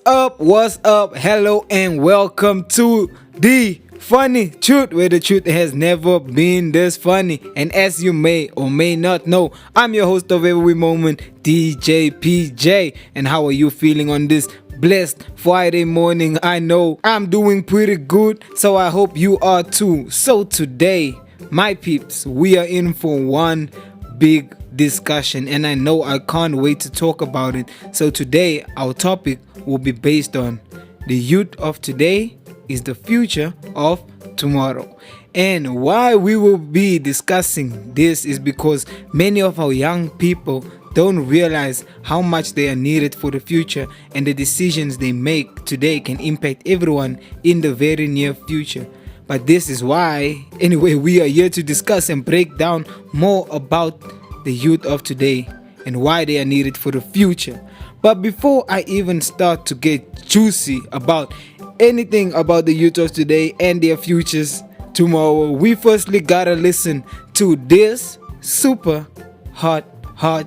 What's up? Hello and welcome to the funny truth, where the truth has never been this funny. And as you may or may not know, I'm your host of Every Moment, DJ PJ. And how are you feeling on this blessed Friday morning? I know I'm doing pretty good, so I hope you are too. So today, my peeps, we are in for one big discussion, and I know I can't wait to talk about it. So today our topic will be based on the youth of today is the future of tomorrow. And why we will be discussing this is because many of our young people don't realize how much they are needed for the future, and the decisions they make today can impact everyone in the very near future. But this is why, anyway, we are here to discuss and break down more about the youth of today and why they are needed for the future. But before I even start to get juicy about anything about the youth of today and their futures tomorrow, we firstly gotta listen to this super hot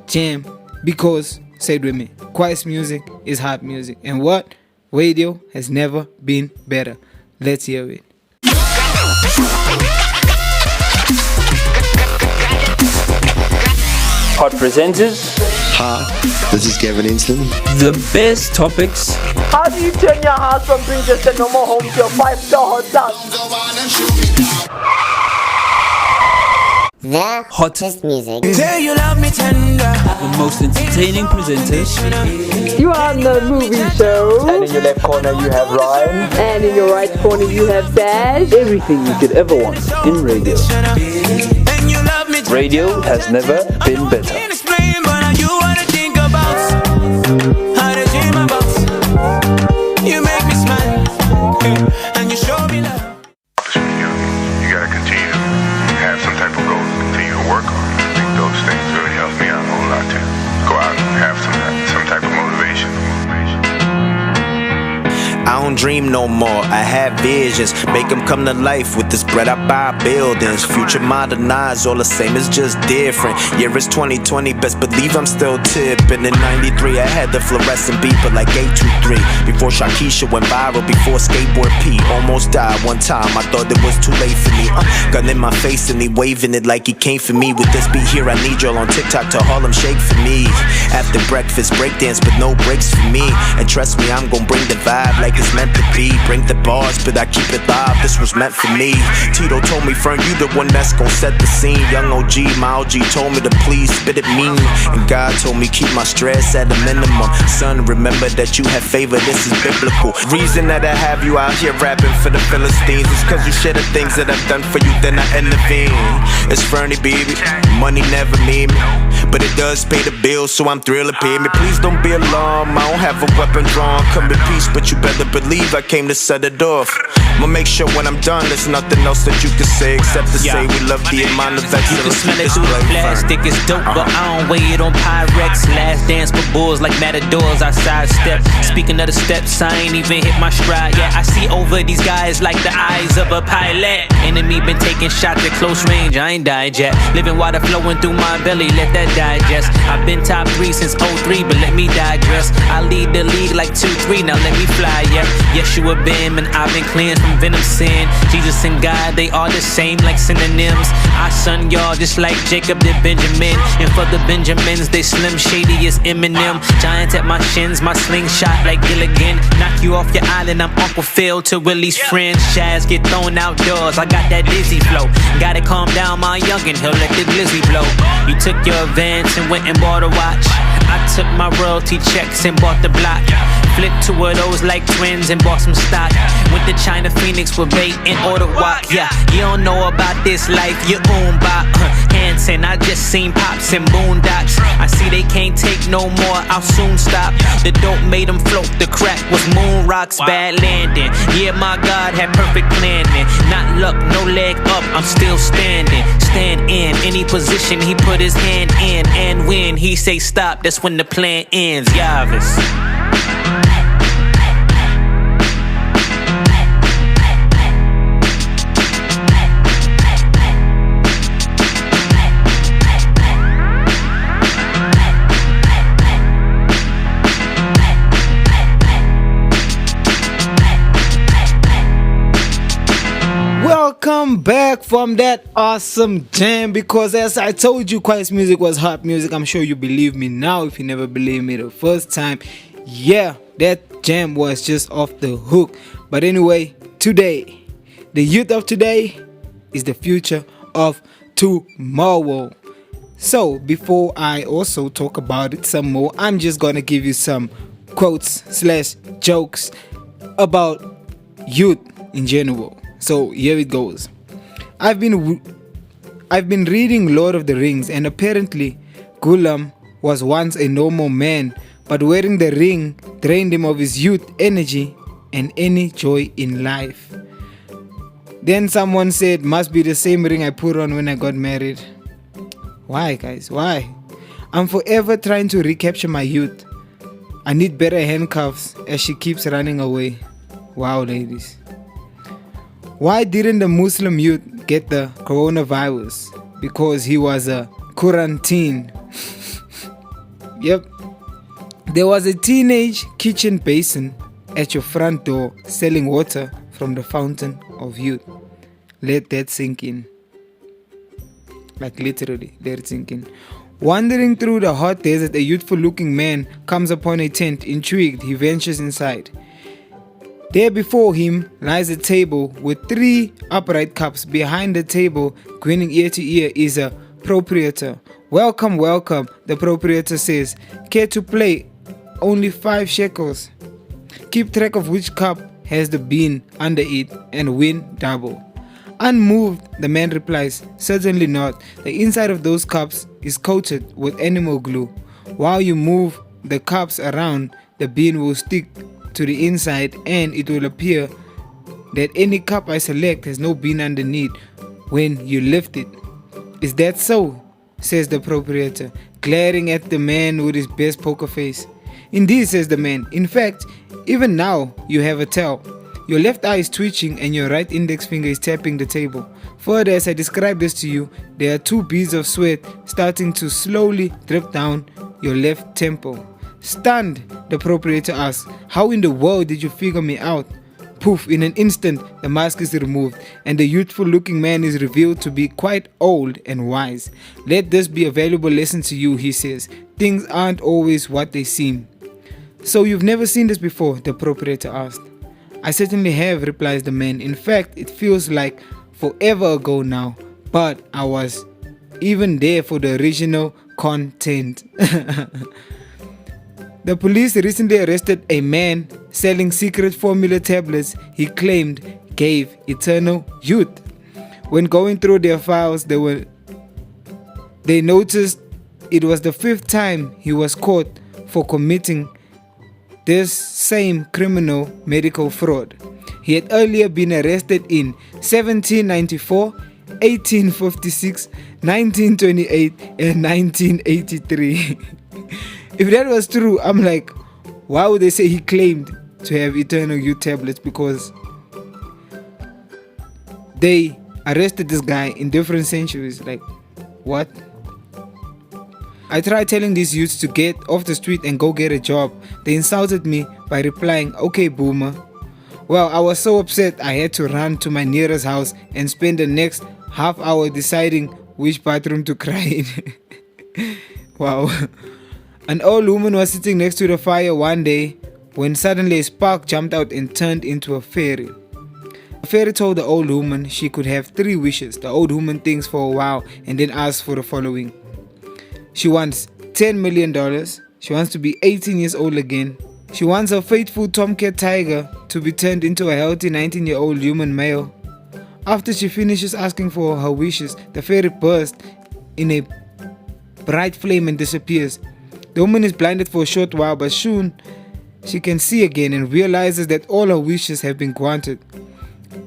jam, because, say it with me, quiet music is hot music. And what? Radio has never been better. Let's hear it. Hot presenters. Hi, this is Gavin Inston. The best topics. How do you turn your house from being just a normal home to a 5-star hotel? The hottest music. Say you love me tender. The most entertaining presenters. You are on the movie show. And in your left corner you have Ryan. And in your right corner you have Sash. Everything you could ever want in radio. Radio has never been better. You make me smile, and you show me love. You gotta continue to have some type of goals, continue to work on. I think those things really help me out a whole lot to go out and have some type of motivation. I don't dream no more, I have visions. Make them come to life with this bread I buy buildings. Future modernized, all the same, it's just different. Year is 2020, best believe I'm still tipping. In 93 I had the fluorescent beeper like 823. Before Shakisha went viral, before skateboard P. Almost died one time, I thought it was too late for me. Gun in my face and he waving it like he came for me. With this beat here I need y'all on TikTok to Harlem Shake for me. After breakfast, breakdance but no breaks for me. And trust me, I'm gon' bring the vibe like it's meant to be. Bring the bars, but I keep it live, this was meant for me. Tito told me, friend, you the one that's gon' set the scene. Young OG, my OG told me to please spit it mean. And God told me keep my stress at a minimum. Son, remember that you have favor, this is biblical. Reason that I have you out here rapping for the Philistines is cause you share the things that I've done for you, then I intervene. It's Fernie, baby, money never mean me, but it does pay the bills, so I'm thrilled to pay me. Please don't be alarmed, I don't have a weapon drawn. Come in peace, but you better believe I came to set it off. I'ma make sure when I'm done there's nothing else that you can say except to say we love the amount of excellence. You can smell it through the plastic, it's dope, but I don't weigh it on Pyrex. Last dance for bulls like matadors, I sidestep. Speaking of the steps, I ain't even hit my stride yet. I see over these guys like the eyes of a pilot. Enemy been taking shots at close range, I ain't died yet. Living water flowing through my belly, let that digest. I've been top 3 since 03, but let me digress. I lead the league like 2-3, now let me fly, yeah. Yeshua been, and I've been cleansed from venom sin. Jesus and God, they are the same like synonyms. I son y'all just like Jacob did Benjamin. And for the Benjamins, they slim shady as Eminem. Giant at my shins, my slingshot like Gilligan. Knock you off your island, I'm Uncle Phil to Willie's friends. Shads get thrown outdoors, I got that dizzy flow. Gotta calm down my youngin', he'll let the glizzy blow. You took your advance and went and bought a watch. I took my royalty checks and bought the block. Flipped 2 of those like twins and bought some stock. Went to China Phoenix with bait and ordered wok. Yeah, you don't know about this life, you own bop. Hanson, I just seen pops and boondocks. I see they can't take no more, I'll soon stop. The dope made them float, the crack was moon rocks, bad landing. Yeah, my God had perfect planning. Not luck, no leg up, I'm still standing. Stand in any position he put his hand in. And when he say stop, that's when the plan ends. Yavis. back from that awesome jam, because as I told you, Quiet's music was hot music. I'm sure you believe me now if you never believed me the first time. Yeah, that jam was just off the hook. But anyway, today, the youth of today is the future of tomorrow. So before I also talk about it some more, I'm just gonna give you some quotes / jokes about youth in general. So here it goes. I've been reading Lord of the Rings, and apparently Gollum was once a normal man, but wearing the ring drained him of his youth, energy, and any joy in life. Then someone said, must be the same ring I put on when I got married. Why, guys? Why? I'm forever trying to recapture my youth. I need better handcuffs as she keeps running away. Wow, ladies. Why didn't the Muslim youth get the coronavirus? Because he was a quarantine. Yep. There was a teenage kitchen basin at your front door selling water from the fountain of youth. Let that sink in. Like literally, let it sink in. Wandering through the hot desert, a youthful looking man comes upon a tent. Intrigued, he ventures inside. There before him lies a table with 3 upright cups. Behind the table, grinning ear to ear, is a proprietor. Welcome, welcome, the proprietor says. Care to play? Only 5 shekels. Keep track of which cup has the bean under it and win double. Unmoved, the man replies, certainly not. The inside of those cups is coated with animal glue. While you move the cups around, the bean will stick to the inside, and it will appear that any cup I select has no bean underneath when you lift it. Is that so? Says the proprietor, glaring at the man with his best poker face. Indeed, says the man. In fact, even now you have a tell. Your left eye is twitching and your right index finger is tapping the table. Further, as I describe this to you, there are 2 beads of sweat starting to slowly drip down your left temple. Stunned, the proprietor asks, how in the world did you figure me out? Poof, in an instant, the mask is removed and the youthful looking man is revealed to be quite old and wise. Let this be a valuable lesson to you, he says. Things aren't always what they seem. So you've never seen this before? The proprietor asked. I certainly have, replies the man. In fact, it feels like forever ago now, but I was even there for the original content. The police recently arrested a man selling secret formula tablets he claimed gave eternal youth. When going through their files, they noticed it was the 5th time he was caught for committing this same criminal medical fraud. He had earlier been arrested in 1794, 1856, 1928, and 1983. If that was true, I'm like, why would they say he claimed to have eternal youth tablets? Because they arrested this guy in different centuries. Like, what? I tried telling these youths to get off the street and go get a job. They insulted me by replying, okay, boomer. Well, I was so upset I had to run to my nearest house and spend the next half hour deciding which bathroom to cry in. Wow. An old woman was sitting next to the fire one day when suddenly a spark jumped out and turned into a fairy. The fairy told the old woman she could have 3 wishes. The old woman thinks for a while and then asks for the following. She wants $10 million. She wants to be 18 years old again. She wants her faithful tomcat tiger to be turned into a healthy 19-year-old human male. After she finishes asking for her wishes, the fairy bursts in a bright flame and disappears. The woman is blinded for a short while, but soon she can see again and realizes that all her wishes have been granted.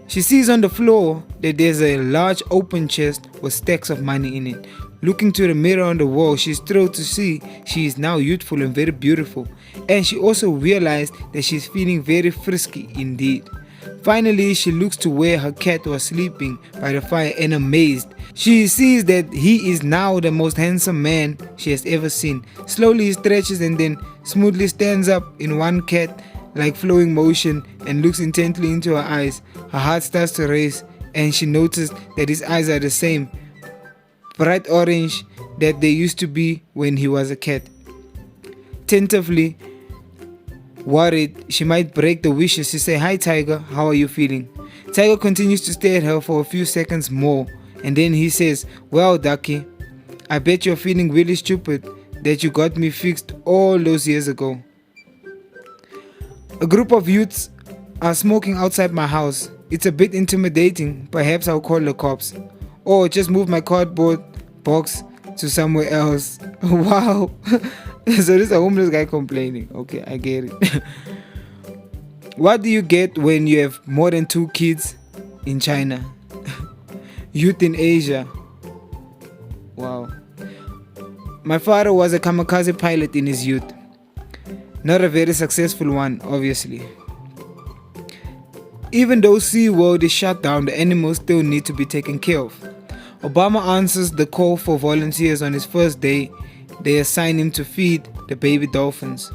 She sees on the floor that there's a large open chest with stacks of money in it. Looking to the mirror on the wall, she's thrilled to see she is now youthful and very beautiful. And she also realized that she's feeling very frisky indeed. Finally, she looks to where her cat was sleeping by the fire and amazed, she sees that he is now the most handsome man she has ever seen. Slowly he stretches and then smoothly stands up in one cat like flowing motion and looks intently into her eyes. Her heart starts to race and she noticed that his eyes are the same, bright orange, that they used to be when he was a cat. Tentatively worried she might break the wishes, she said, "Hi Tiger, how are you feeling?" Tiger continues to stare at her for a few seconds more, and then he says, "Well, Ducky, I bet you're feeling really stupid that you got me fixed all those years ago." A group of youths are smoking outside my house. It's a bit intimidating. Perhaps I'll call the cops. Or just move my cardboard box to somewhere else. Wow. So this is a homeless guy complaining. Okay, I get it. What do you get when you have more than 2 kids in China? Youth in Asia. Wow. My father was a kamikaze pilot in his youth. Not a very successful one, obviously. Even though SeaWorld is shut down, the animals still need to be taken care of. Obama answers the call for volunteers on his first day. They assign him to feed the baby dolphins.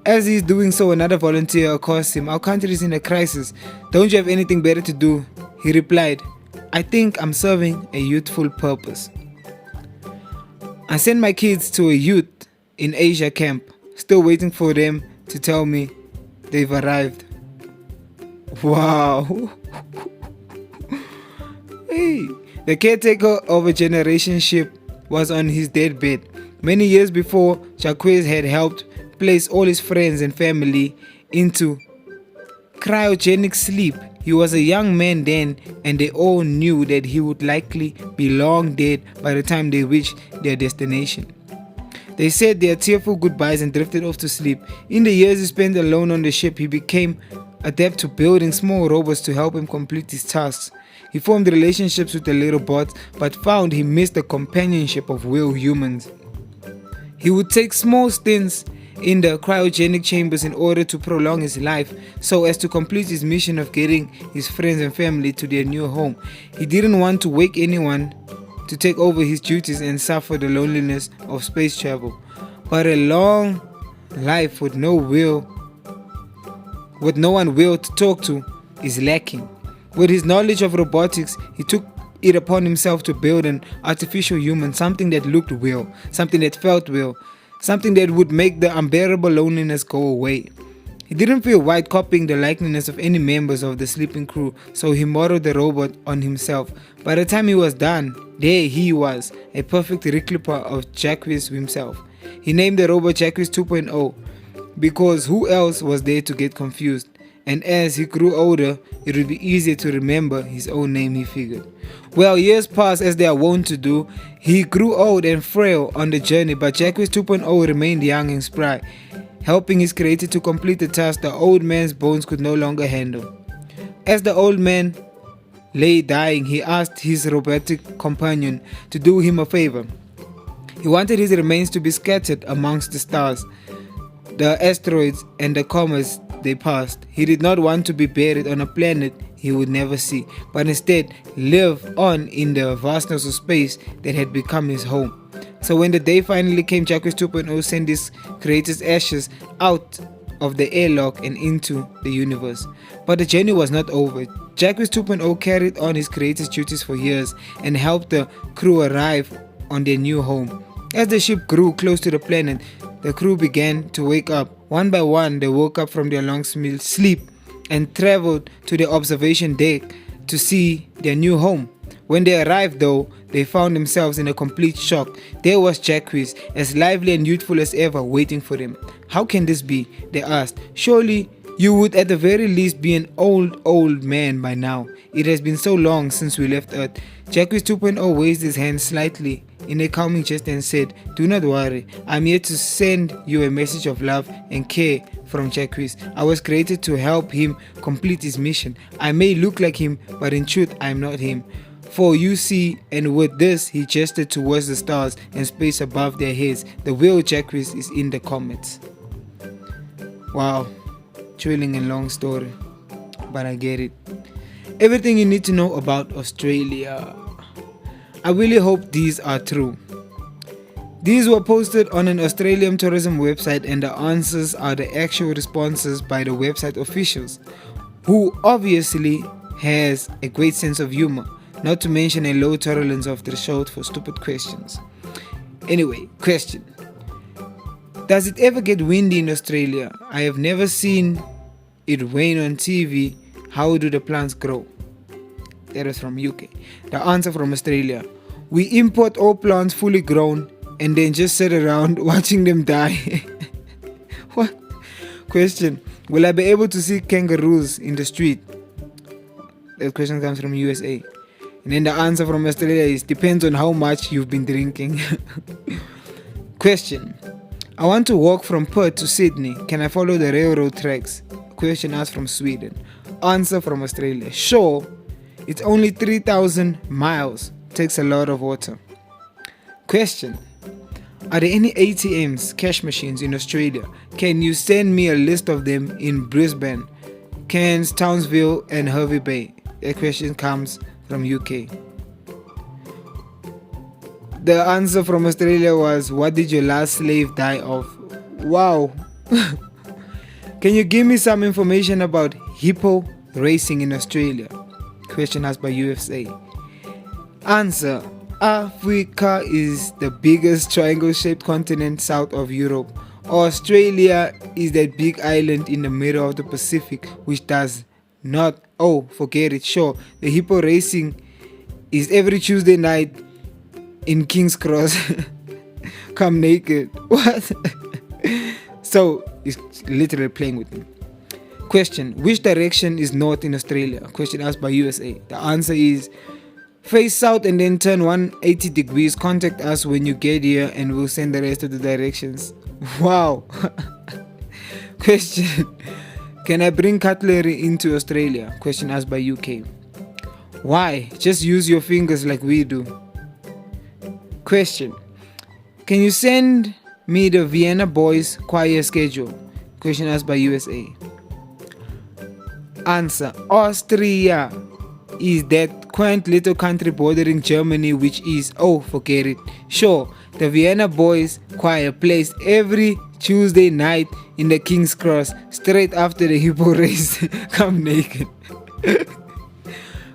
As he's doing so, another volunteer accosts him. "Our country is in a crisis. Don't you have anything better to do?" He replied, "I think I'm serving a youthful purpose." I sent my kids to a youth in Asia camp, still waiting for them to tell me they've arrived. Wow. Hey. The caretaker of a generation ship was on his deathbed. Many years before, Jacques had helped place all his friends and family into cryogenic sleep. He was a young man then, and they all knew that he would likely be long dead by the time they reached their destination. They said their tearful goodbyes and drifted off to sleep. In the years he spent alone on the ship, he became adept to building small robots to help him complete his tasks. He formed relationships with the little bots, but found he missed the companionship of real humans. He would take small stints in the cryogenic chambers in order to prolong his life, so as to complete his mission of getting his friends and family to their new home. He didn't want to wake anyone to take over his duties and suffer the loneliness of space travel. But a long life with no one will to talk to is lacking. With his knowledge of robotics, he took it upon himself to build an artificial human, something that looked real, something that felt real, something that would make the unbearable loneliness go away. He didn't feel right copying the likeness of any members of the sleeping crew, so he modeled the robot on himself. By the time he was done, there he was, a perfect replica of Jacques himself. He named the robot Jacques 2.0 because who else was there to get confused? And as he grew older, it would be easier to remember his own name, he figured. Well, years passed as they are wont to do. He grew old and frail on the journey, but Jacques 2.0 remained young and spry, helping his creator to complete the task the old man's bones could no longer handle. As the old man lay dying, he asked his robotic companion to do him a favor. He wanted his remains to be scattered amongst the stars, the asteroids and the comets they passed. He did not want to be buried on a planet he would never see, but instead live on in the vastness of space that had become his home. So when the day finally came, Jacques 2.0 sent his creator's ashes out of the airlock and into the universe. But the journey was not over. Jacques 2.0 carried on his creator's duties for years and helped the crew arrive on their new home. As the ship grew close to the planet, the crew began to wake up. One by one, they woke up from their long sleep and traveled to the observation deck to see their new home. When they arrived though, they found themselves in a complete shock. There was Jacques, as lively and youthful as ever, waiting for them. "How can this be?" they asked. "Surely you would at the very least be an old man by now. It has been so long since we left Earth." Jacques 2.0 raised his hand slightly in a calming gesture and said, "Do not worry, I'm here to send you a message of love and care from Jacques. I was created to help him complete his mission. I may look like him, but in truth I am not him. For you see," and with this he gestured towards the stars and space above their heads, "the real Jacques is in the comets." Wow, thrilling and long story, but I get it. Everything you need to know about Australia. I really hope these are true. These were posted on an Australian tourism website, and the answers are the actual responses by the website officials, who obviously has a great sense of humor, not to mention a low tolerance of threshold for stupid questions. Anyway, question. Does it ever get windy in Australia? I have never seen it rain on TV. How do the plants grow? That was from UK. The answer from Australia. We import all plants fully grown and then just sit around watching them die. What? Question. Will I be able to see kangaroos in the street? That question comes from USA. And then the answer from Australia is depends on how much you've been drinking. Question. I want to walk from Perth to Sydney. Can I follow the railroad tracks? Question asked from Sweden. Answer from Australia. Sure. It's only 3,000 miles. Takes a lot of water. Question. Are there any ATMs, cash machines in Australia? Can you send me a list of them in Brisbane, Cairns, Townsville and Hervey Bay? That question comes from UK. The answer from Australia was, what did your last slave die of? Wow. Can you give me some information about hippo racing in Australia? Question asked by USA. Answer. Africa is the biggest triangle-shaped continent south of Europe. Australia is that big island in the middle of the Pacific which does not... Oh, forget it. Sure, the hippo racing is every Tuesday night in King's Cross. Come naked. What? So, it's literally playing with me. Question. Which direction is north in Australia? Question asked by USA. The answer is face south and then turn 180 degrees. Contact us when you get here and we'll send the rest of the directions. Wow. Question. Can I bring cutlery into Australia? Question asked by UK. Why? Just use your fingers like we do. Question. Can you send me the Vienna Boys choir schedule? Question asked by USA. Answer. Austria is that quaint little country bordering Germany which is... Oh, forget it. Sure, the Vienna Boys choir plays every Tuesday night in the King's Cross straight after the hippo race. Come naked.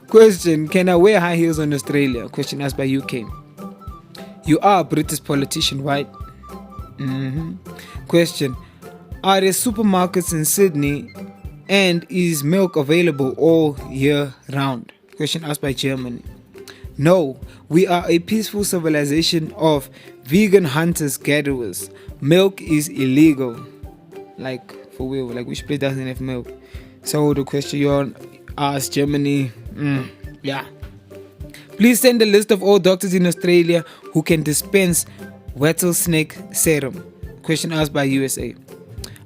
Question. Can I wear high heels in Australia? Question asked by UK. You are a British politician, right? Question. Are there supermarkets in Sydney and is milk available all year round? Question asked by Germany. No, we are a peaceful civilization of vegan hunters-gatherers. Milk is illegal. Like, for real, like which place doesn't have milk? So the question you asked Germany, yeah. Please send a list of all doctors in Australia who can dispense rattlesnake serum. Question asked by USA.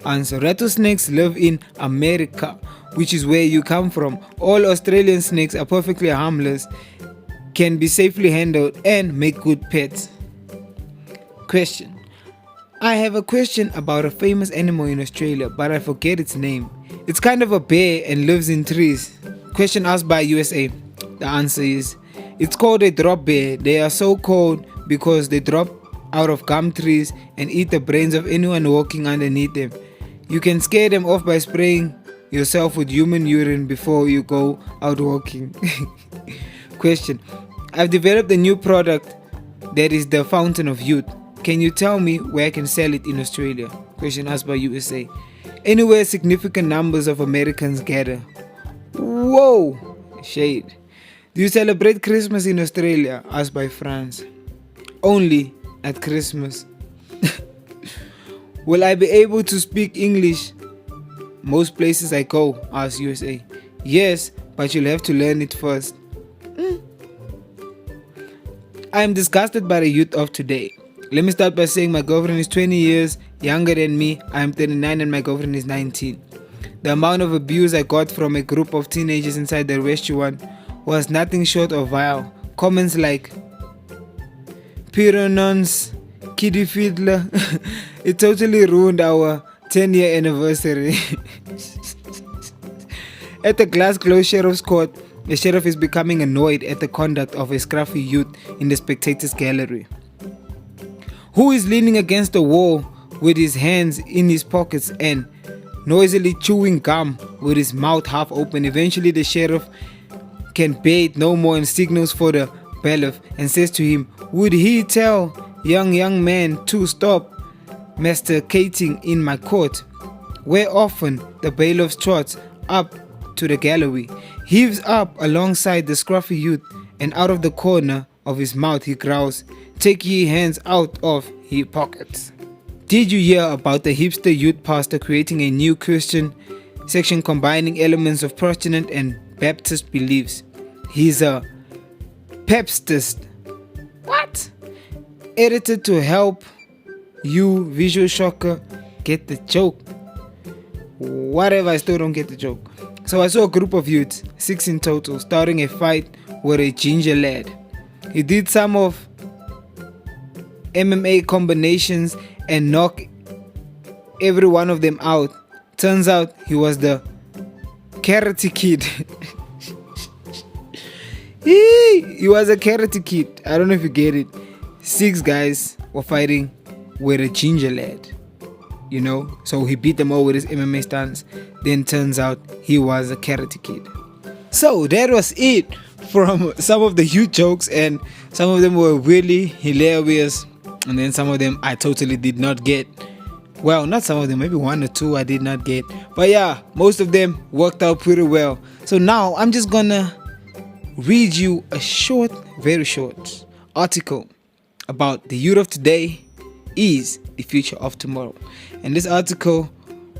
Answer. Rattlesnakes live in America, which is where you come from. All Australian snakes are perfectly harmless, can be safely handled and make good pets. Question. I have a question about a famous animal in Australia, but I forget its name. It's kind of a bear and lives in trees. Question asked by USA. The answer is, it's called a drop bear. They are so called because they drop out of gum trees and eat the brains of anyone walking underneath them. You can scare them off by spraying yourself with human urine before you go out walking. Question. I've developed a new product that is the fountain of youth. Can you tell me where I can sell it in Australia? Question asked by USA. Anywhere significant numbers of Americans gather. Whoa! Shade. Do you celebrate Christmas in Australia? Asked by France. Only at Christmas. Will I be able to speak English most places I go? Asked USA. Yes, but you'll have to learn it first. I am disgusted by the youth of today. Let me start by saying my girlfriend is 20 years younger than me. I am 39 and my girlfriend is 19. The amount of abuse I got from a group of teenagers inside the restaurant was nothing short of vile. Comments like Piranons, Kiddie Fiddler. It totally ruined our 10-year anniversary. At the Glasgow Sheriff's Court, the sheriff is becoming annoyed at the conduct of a scruffy youth in the spectators gallery, who is leaning against the wall with his hands in his pockets and noisily chewing gum with his mouth half open. Eventually the sheriff can bathe no more and signals for the bailiff and says to him, would he tell young man to stop masticating in my court? Where often the bailiff trots up to the gallery, heaves up alongside the scruffy youth, and out of the corner of his mouth he growls, take ye hands out of ye pockets. Did you hear about the hipster youth pastor creating a new Christian section combining elements of Protestant and Baptist beliefs? He's a Pepstist. What? Edited to help you visual shocker get the joke. Whatever, I still don't get the joke. So I saw a group of youths, 6 in total, starting a fight with a ginger lad. He did some of MMA combinations and knocked every one of them out. Turns out he was the Karate Kid. He was a Karate Kid. I don't know if you get it. 6 guys were fighting with a ginger lad. You know, so he beat them all with his MMA stance. Then turns out he was a Karate Kid. So that was it from some of the huge jokes, and some of them were really hilarious, and then some of them I totally did not get. Well, not some of them, maybe 1 or 2 I did not get, but yeah, most of them worked out pretty well. So now I'm just gonna read you a short, very short article about the youth of today is the future of tomorrow. And this article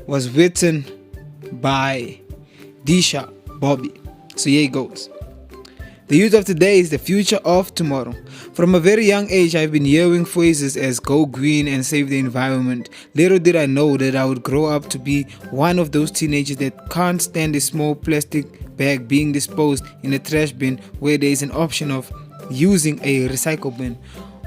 was written by Disha Bobby. So here it goes. The youth of today is the future of tomorrow. From a very young age, I've been hearing phrases as go green and save the environment. Little did I know that I would grow up to be one of those teenagers that can't stand a small plastic bag being disposed in a trash bin where there is an option of using a recycle bin.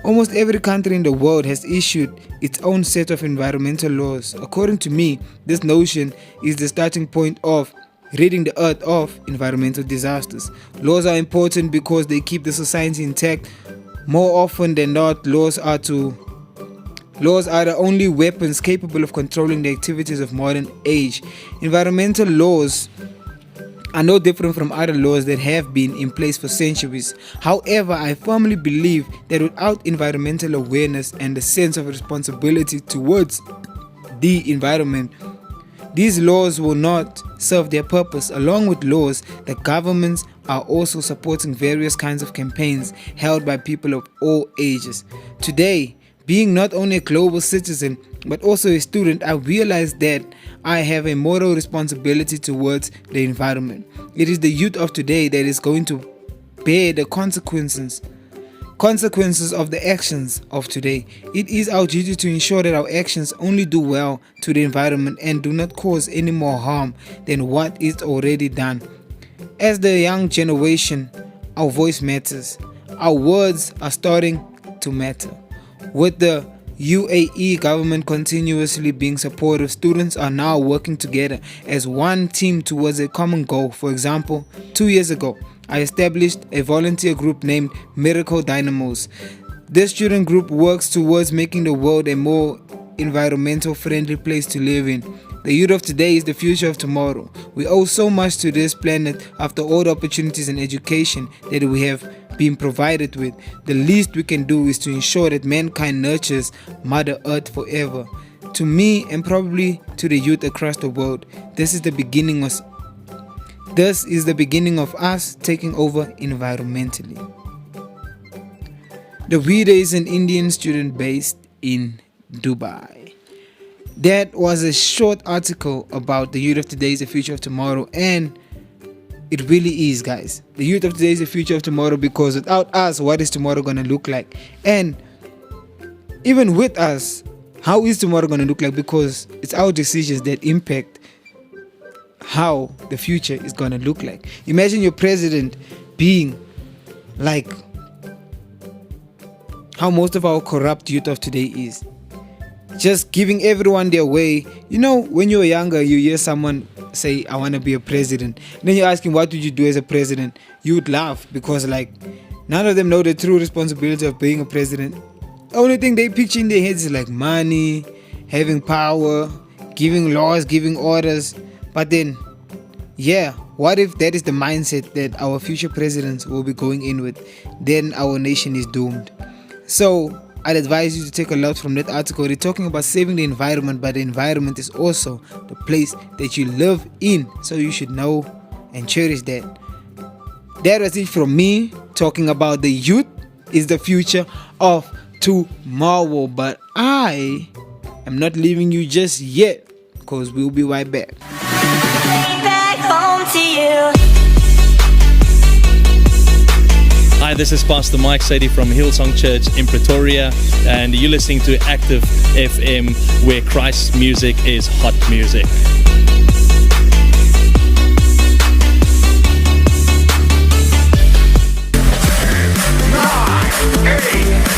Almost every country in the world has issued its own set of environmental laws. According to me, this notion is the starting point of ridding the earth of environmental disasters. Laws are important because they keep the society intact. More often than not, laws are the only weapons capable of controlling the activities of modern age. Environmental laws are no different from other laws that have been in place for centuries. However, I firmly believe that without environmental awareness and a sense of responsibility towards the environment, these laws will not serve their purpose. Along with laws, the governments are also supporting various kinds of campaigns held by people of all ages. Today, being not only a global citizen but also a student, I realize that I have a moral responsibility towards the environment. It is the youth of today that is going to bear the consequences of the actions of today. It is our duty to ensure that our actions only do well to the environment and do not cause any more harm than what is already done. As the young generation, our voice matters. Our words are starting to matter. With the UAE government continuously being supportive, students are now working together as one team towards a common goal. For example, 2 years ago, I established a volunteer group named Miracle Dynamos. This student group works towards making the world a more environmental friendly place to live in. The youth of today is the future of tomorrow. We owe so much to this planet after all the opportunities and education that we have been provided with. The least we can do is to ensure that mankind nurtures Mother Earth forever. To me, and probably to the youth across the world, this is the beginning of us taking over environmentally. The reader is an Indian student based in Dubai. That was a short article about the youth of today is the future of tomorrow, and it really is, guys. The youth of today is the future of tomorrow, because without us, what is tomorrow going to look like? And even with us, how is tomorrow going to look like? Because it's our decisions that impact how the future is going to look like. Imagine your president being like how most of our corrupt youth of today is. Just giving everyone their way. You know, when you're younger, you hear someone say, I want to be a president. And then you ask him, what would you do as a president? You would laugh, because like none of them know the true responsibility of being a president. The only thing they picture in their heads is like money, having power, giving laws, giving orders. But then, yeah, What if that is the mindset that our future presidents will be going in with? Then our nation is doomed. So I'd advise you to take a lot from that article. They're talking about saving the environment, but the environment is also the place that you live in. So you should know and cherish that. That was it from me, talking about the youth is the future of tomorrow. But I am not leaving you just yet, because we'll be right back. Back home to you. Hi, this is Pastor Mike Sadie from Hillsong Church in Pretoria, and you're listening to Active FM, where Christ's music is hot music.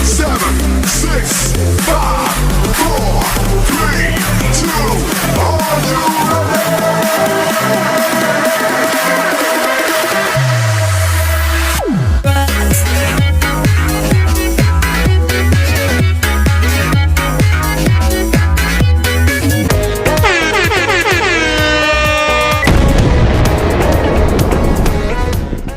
7, 6, 5, 4, 3, 2, are you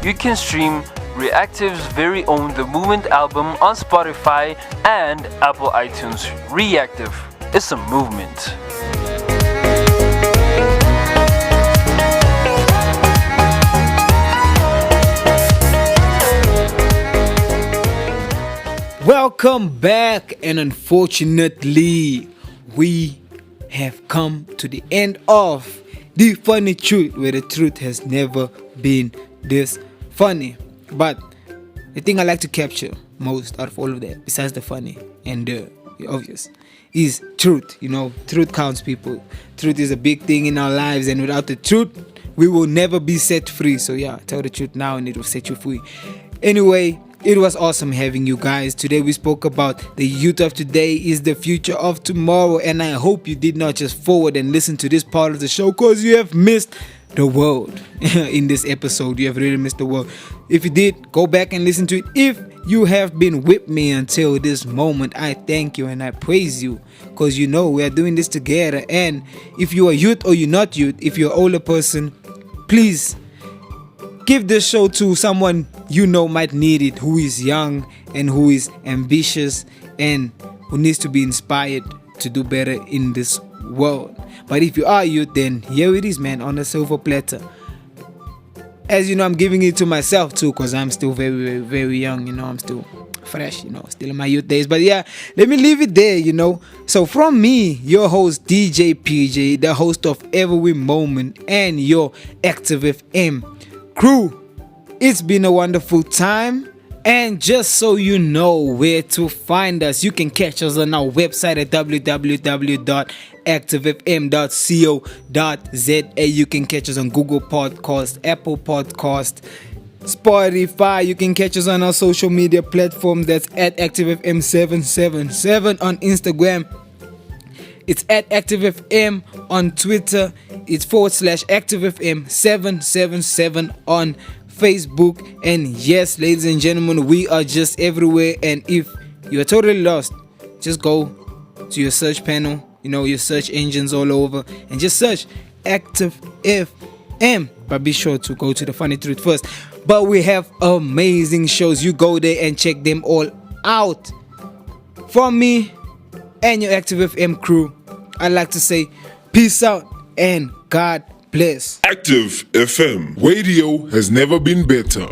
You can stream Reactive's very own The Movement album on Spotify and Apple iTunes. Reactive is a movement. Welcome back, and unfortunately we have come to the end of The Funny Truth, where the truth has never been this funny. But the thing I like to capture most out of all of that, besides the funny and the obvious, is truth. You know, truth counts, people. Truth is a big thing in our lives, and without the truth we will never be set free. So yeah, tell the truth now and it will set you free. Anyway, it was awesome having you guys. Today we spoke about the youth of today is the future of tomorrow, and I hope you did not just forward and listen to this part of the show, because you have missed the world. In this episode you have really missed the world. If you did, go back and listen to it. If you have been with me until this moment, I thank you and I praise you, because you know we are doing this together. And if you are youth or you're not youth, if you're an older person, please give this show to someone you know might need it, who is young and who is ambitious and who needs to be inspired to do better in this world. But if you are youth, then here it is, man, on a silver platter. As you know, I'm giving it to myself too, because I'm still very, very, very young. You know, I'm still fresh, you know, still in my youth days. But yeah, let me leave it there, you know. So from me, your host DJ PJ, the host of Every Moment and your Active FM crew, it's been a wonderful time. And just so you know where to find us, you can catch us on our website at www.activefm.co.za. You can catch us on Google Podcast, Apple Podcast, Spotify. You can catch us on our social media platforms. That's at ActiveFM777 on Instagram. It's at ActiveFM on Twitter. It's /ActiveFM777 on Facebook. And yes, ladies and gentlemen, we are just everywhere. And if you are totally lost, just go to your search panel, you know, your search engines all over, and just search Active FM. But be sure to go to The Funny Truth first. But we have amazing shows. You go there and check them all out. From me and your Active FM crew, I'd like to say peace out and God bless. Active FM. Radio has never been better.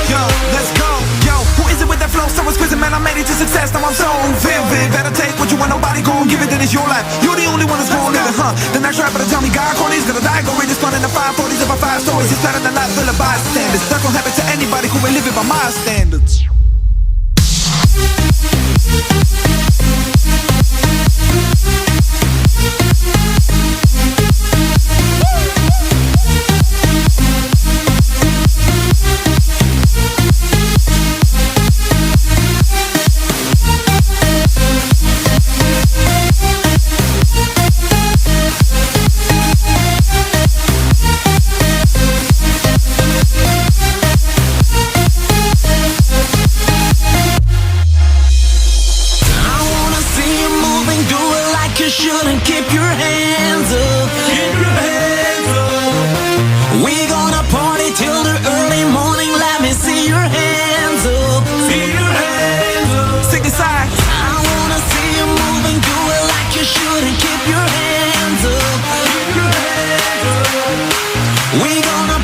Yo, let's go. Yo, who is it with past, now I'm so vivid. Better take what you want, nobody gon' give it, then it's your life. You're the only one that's gon' live it, huh? The next rapper to tell me God corny's gonna die, go read this fun in the 540s if I 5 stories. It's better than life full of bystanders. That gon' happen to anybody who ain't living by my standards. You shouldn't keep your hands up. Keep your hands up. We gonna party till the early morning. Let me see your hands up. See your hands up. Stick aside. I wanna see you moving, do it like you shouldn't. Keep your hands up. Keep your hands up. We gonna